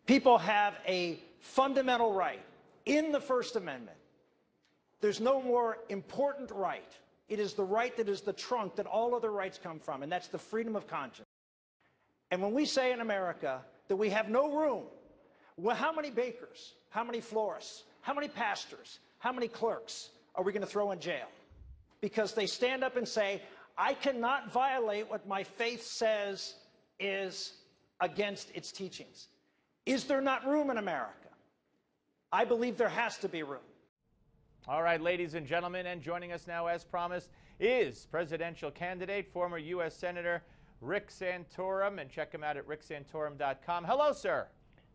People have a fundamental right in the First Amendment. There's no more important right. It is the right that is the trunk that all other rights come from, and that's the freedom of conscience. And when we say in America that we have no room, well, how many bakers, how many florists, how many pastors, how many clerks are we going to throw in jail? Because they stand up and say, I cannot violate what my faith says is against its teachings. Is there not room in America? I believe there has to be room. All right, ladies and gentlemen, and joining us now, as promised, is presidential candidate, former U.S. Senator Rick Santorum, and check him out at ricksantorum.com. Hello, sir.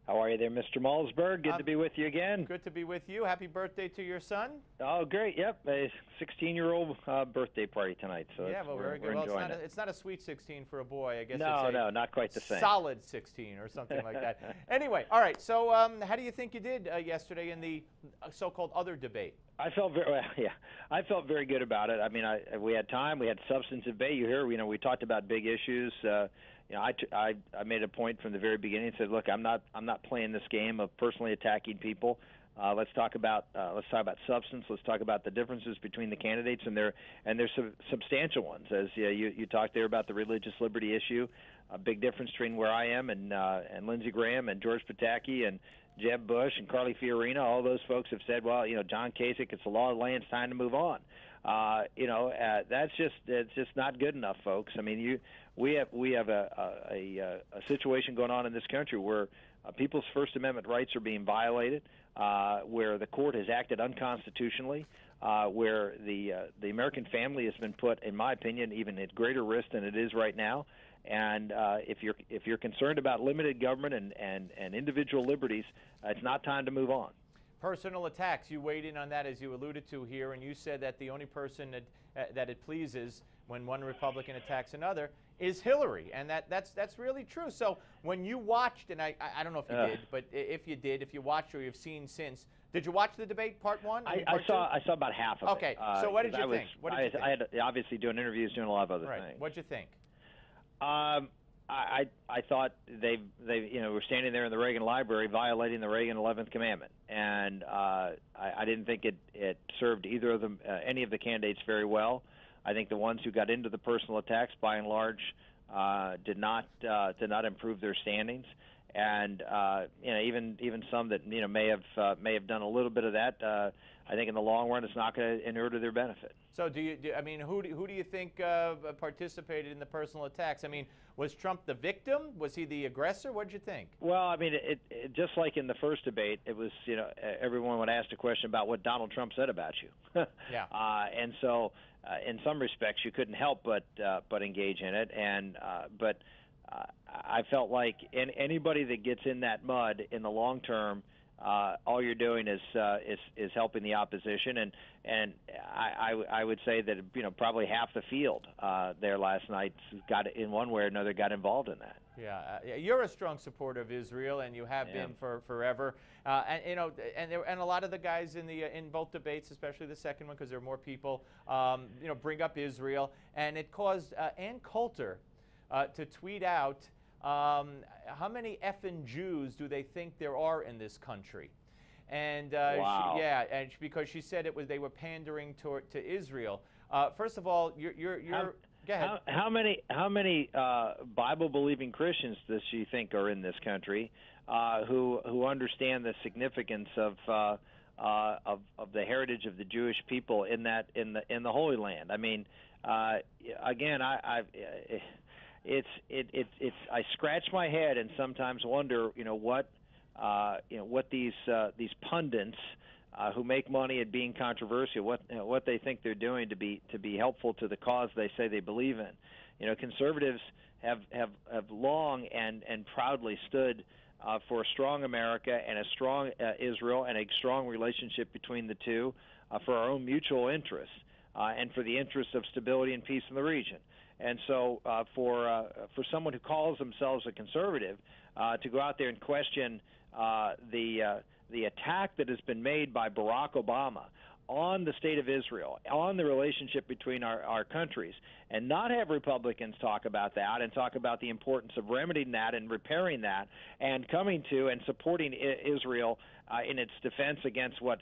How are you there, Mr. Malzberg? Good to be with you again. Good to be with you. Happy birthday to your son. Oh, great. Yep, a 16-year-old birthday party tonight. So yeah, well, very good. Well, it's not a sweet 16 for a boy. I guess no, not quite the same. Solid 16 or something like that. Anyway, all right. So how do you think you did yesterday in the so-called other debate? I felt very well, yeah. I felt very good about it. I mean, we had time. We had substantive debate. You hear, we talked about big issues. I made a point from the very beginning and said, look, I'm not playing this game of personally attacking people. Let's talk about substance. Let's talk about the differences between the candidates, and they're substantial ones. As you talked there about the religious liberty issue, a big difference between where I am and Lindsey Graham and George Pataki and Jeb Bush and Carly Fiorina. All those folks have said, well, John Kasich, it's the law of the land. It's time to move on. That's just not good enough, folks. I mean, we have a situation going on in this country where people's First Amendment rights are being violated, where the court has acted unconstitutionally, where the American family has been put, in my opinion, even at greater risk than it is right now. And if you're concerned about limited government and individual liberties, it's not time to move on. Personal attacks, you weighed in on that, as you alluded to here, and you said that the only person that it pleases when one Republican attacks another is Hillary, and that's really true. So when you watched, and I don't know if you did, but if you watched or you've seen since, did you watch the debate, part one? I saw about half of it. Okay, so what did you think? I had obviously doing interviews, doing a lot of other things. What'd you think? I thought they were standing there in the Reagan Library violating the Reagan 11th Commandment, and I didn't think it served either of them, any of the candidates, very well. I think the ones who got into the personal attacks, by and large, did not improve their standings, and even some that may have done a little bit of that. I think in the long run, it's not going to inure to their benefit. So I mean, who do you think participated in the personal attacks? I mean, was Trump the victim? Was he the aggressor? What did you think? Well, I mean, it just like in the first debate, it was, everyone would ask a question about what Donald Trump said about you. Yeah. And so, in some respects, you couldn't help but engage in it. And but I felt like anybody that gets in that mud in the long term, all you're doing is helping the opposition, and I would say that probably half the field there last night got, in one way or another, got involved in that. Yeah, you're a strong supporter of Israel, and you have been for forever. And a lot of the guys in both debates, especially the second one, because there are more people, bring up Israel, and it caused Ann Coulter to tweet out, how many effing Jews do they think there are in this country? And wow. Because she said they were pandering to Israel. First of all, go ahead. How many Bible-believing Christians does she think are in this country who understand the significance of the heritage of the Jewish people in the Holy Land? I mean, again, I scratch my head and sometimes wonder, what these pundits who make money at being controversial, what they think they're doing to be helpful to the cause they say they believe in. Conservatives have long and proudly stood for a strong America and a strong Israel and a strong relationship between the two for our own mutual interests and for the interests of stability and peace in the region. And so for someone who calls themselves a conservative to go out there and question the attack that has been made by Barack Obama on the state of Israel, on the relationship between our countries, and not have Republicans talk about that and talk about the importance of remedying that and repairing that and coming to and supporting Israel in its defense against what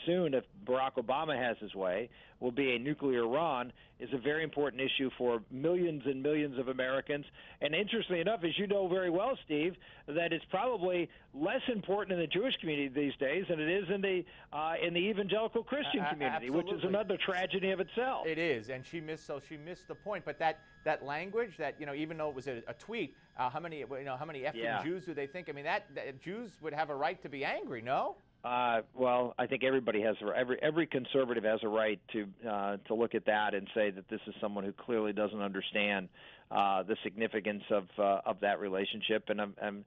soon, if Barack Obama has his way, will be a nuclear Iran, is a very important issue for millions and millions of Americans. And interestingly enough, as you know very well, Steve, that it's probably less important in the Jewish community these days than it is in the evangelical Christian community, which is another tragedy of itself. It is, and she missed the point. But that language, that even though it was a tweet, how many effing Jews do they think? I mean, that Jews would have a right to be angry, no? Well, I think everybody has every conservative has a right to look at that and say that this is someone who clearly doesn't understand the significance of that relationship. And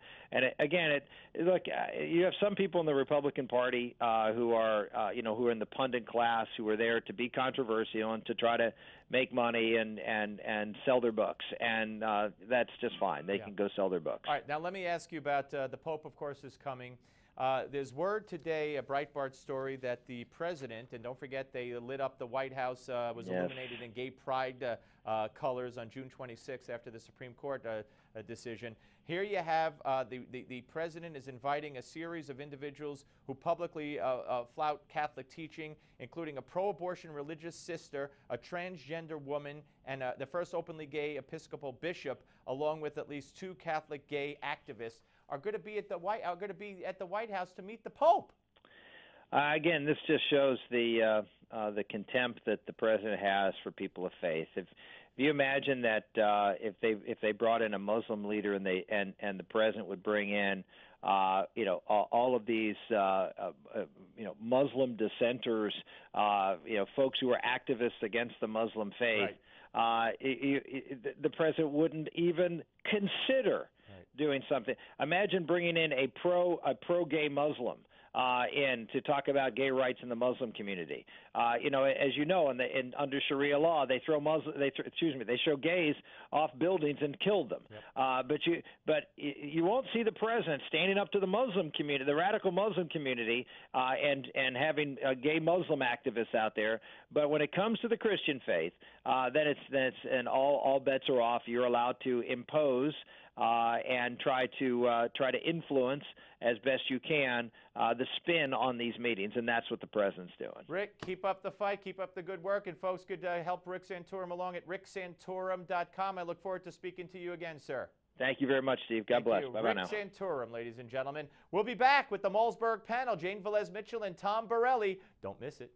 again, look, you have some people in the Republican Party who are who are in the pundit class, who are there to be controversial and to try to make money and sell their books, and that's just fine. They can go sell their books. All right, now let me ask you about the Pope. Of course, is coming. There's word today, a Breitbart story, that the president, and don't forget they lit up the White House, was illuminated in gay pride colors on June 26th after the Supreme Court decision. Here you have the president is inviting a series of individuals who publicly flout Catholic teaching, including a pro-abortion religious sister, a transgender woman, and the first openly gay Episcopal bishop, along with at least 2 Catholic gay activists, are going to be at the White House to meet the Pope. Again, this just shows the contempt that the president has for people of faith. If you imagine that if they brought in a Muslim leader and the president would bring in all of these Muslim dissenters, folks who are activists against the Muslim faith, the president wouldn't even consider doing something. Imagine bringing in a pro-gay Muslim in to talk about gay rights in the Muslim community. As you know, under Sharia law, they show gays off buildings and kill them. Yep. But you won't see the president standing up to the Muslim community, the radical Muslim community, and having gay Muslim activists out there. But when it comes to the Christian faith, then all bets are off. You're allowed to impose and try to influence as best you can the spin on these meetings, and that's what the president's doing. Rick, keep up the fight, keep up the good work, and folks could help Rick Santorum along at ricksantorum.com. I look forward to speaking to you again, sir. Thank you very much, Steve. God bless. Bye-bye now. Rick Santorum, ladies and gentlemen. We'll be back with the Malzberg panel, Jane Velez-Mitchell and Tom Borelli. Don't miss it.